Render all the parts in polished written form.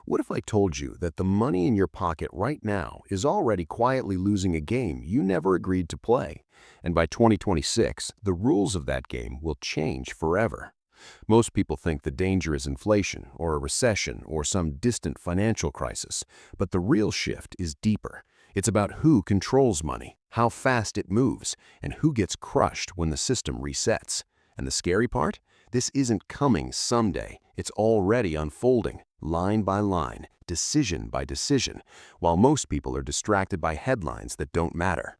What if I told you that the money in your pocket right now is already quietly losing a game you never agreed to play? And by 2026, the rules of that game will change forever. Most people think the danger is inflation or a recession or some distant financial crisis, but the real shift is deeper. It's about who controls money, how fast it moves, and who gets crushed when the system resets. And the scary part? This isn't coming someday. It's already unfolding, line by line, decision by decision, while most people are distracted by headlines that don't matter.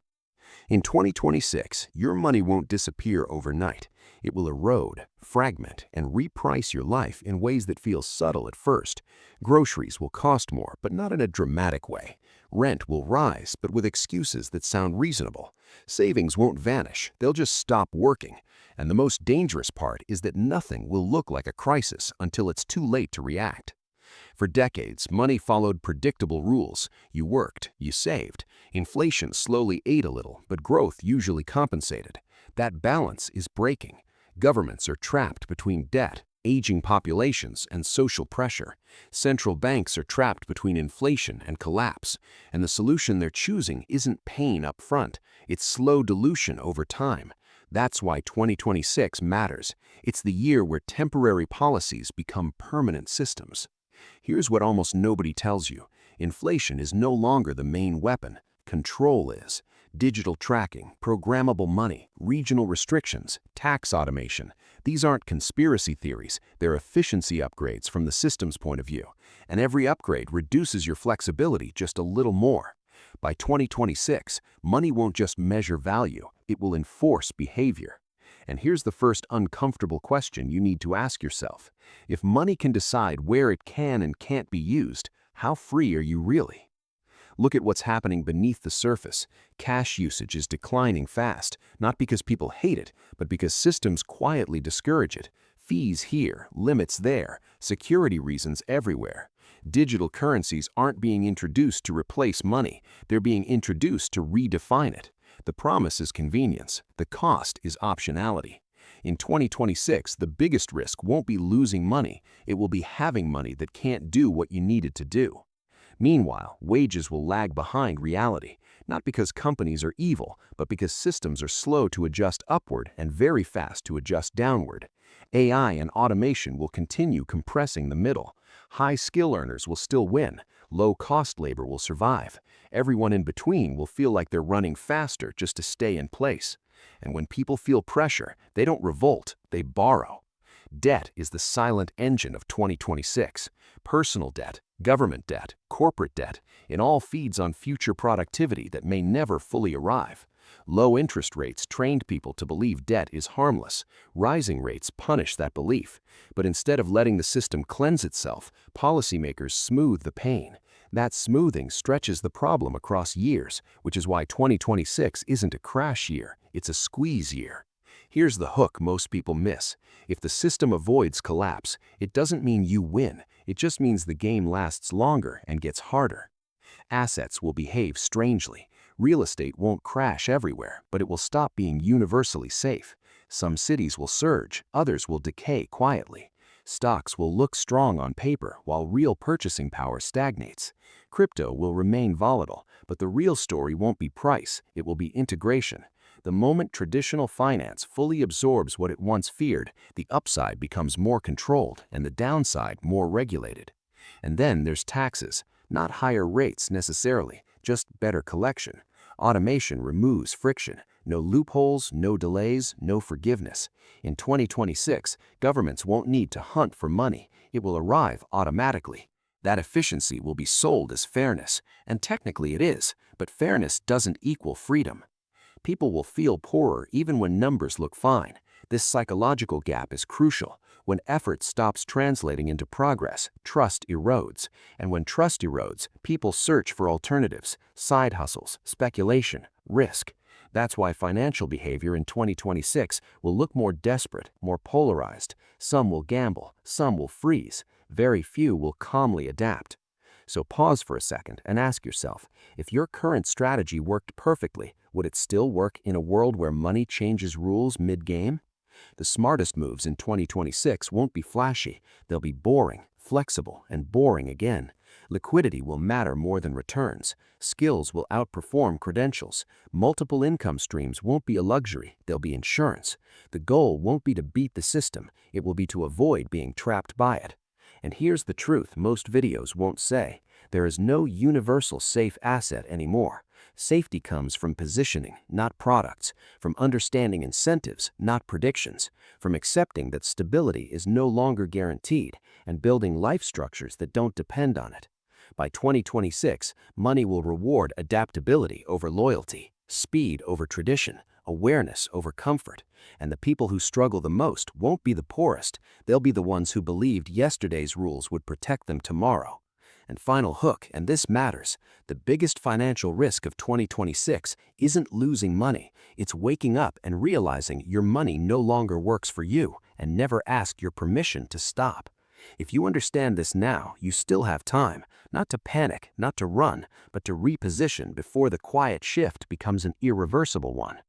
In 2026, your money won't disappear overnight. It will erode, fragment, and reprice your life in ways that feel subtle at first. Groceries will cost more, but not in a dramatic way. Rent will rise, but with excuses that sound reasonable. Savings won't vanish, they'll just stop working. And the most dangerous part is that nothing will look like a crisis until it's too late to react. For decades, money followed predictable rules. You worked, you saved. Inflation slowly ate a little, but growth usually compensated. That balance is breaking. Governments are trapped between debt, aging populations, and social pressure. Central banks are trapped between inflation and collapse. And the solution they're choosing isn't pain up front, it's slow dilution over time. That's why 2026 matters. It's the year where temporary policies become permanent systems. Here's what almost nobody tells you. Inflation is no longer the main weapon. Control is. Digital tracking, programmable money, regional restrictions, tax automation. These aren't conspiracy theories, they're efficiency upgrades from the system's point of view. And every upgrade reduces your flexibility just a little more. By 2026, money won't just measure value, it will enforce behavior. And here's the first uncomfortable question you need to ask yourself. If money can decide where it can and can't be used, how free are you really? Look at what's happening beneath the surface. Cash usage is declining fast, not because people hate it, but because systems quietly discourage it. Fees here, limits there, security reasons everywhere. Digital currencies aren't being introduced to replace money, they're being introduced to redefine it. The promise is convenience, the cost is optionality. In 2026, the biggest risk won't be losing money, it will be having money that can't do what you need it to do. Meanwhile, wages will lag behind reality, not because companies are evil, but because systems are slow to adjust upward and very fast to adjust downward. AI and automation will continue compressing the middle. High-skill earners will still win. Low-cost labor will survive. Everyone in between will feel like they're running faster just to stay in place. And when people feel pressure, they don't revolt, they borrow. Debt is the silent engine of 2026. Personal debt, government debt, corporate debt, it all feeds on future productivity that may never fully arrive. Low interest rates trained people to believe debt is harmless. Rising rates punish that belief. But instead of letting the system cleanse itself, policymakers smooth the pain. That smoothing stretches the problem across years, which is why 2026 isn't a crash year, it's a squeeze year. Here's the hook most people miss. If the system avoids collapse, it doesn't mean you win. It just means the game lasts longer and gets harder. Assets will behave strangely. Real estate won't crash everywhere, but it will stop being universally safe. Some cities will surge, others will decay quietly. Stocks will look strong on paper while real purchasing power stagnates. Crypto will remain volatile, but the real story won't be price, it will be integration. The moment traditional finance fully absorbs what it once feared, the upside becomes more controlled and the downside more regulated. And then there's taxes, not higher rates necessarily, just better collection. Automation removes friction. No loopholes, no delays, no forgiveness. In 2026, governments won't need to hunt for money. It will arrive automatically. That efficiency will be sold as fairness, and technically it is, but fairness doesn't equal freedom. People will feel poorer even when numbers look fine. This psychological gap is crucial. When effort stops translating into progress, trust erodes. And when trust erodes, people search for alternatives, side hustles, speculation, risk. That's why financial behavior in 2026 will look more desperate, more polarized. Some will gamble, some will freeze. Very few will calmly adapt. So pause for a second and ask yourself, if your current strategy worked perfectly, would it still work in a world where money changes rules mid-game? The smartest moves in 2026 won't be flashy, they'll be boring, flexible, and boring again. Liquidity will matter more than returns. Skills will outperform credentials. Multiple income streams won't be a luxury, they'll be insurance. The goal won't be to beat the system, it will be to avoid being trapped by it. And here's the truth most videos won't say. There is no universal safe asset anymore. Safety comes from positioning, not products, from understanding incentives, not predictions, from accepting that stability is no longer guaranteed, and building life structures that don't depend on it. By 2026, money will reward adaptability over loyalty, speed over tradition, awareness over comfort, and the people who struggle the most won't be the poorest, they'll be the ones who believed yesterday's rules would protect them tomorrow. And final hook, and this matters, the biggest financial risk of 2026 isn't losing money, it's waking up and realizing your money no longer works for you and never asked your permission to stop. If you understand this now, you still have time, not to panic, not to run, but to reposition before the quiet shift becomes an irreversible one.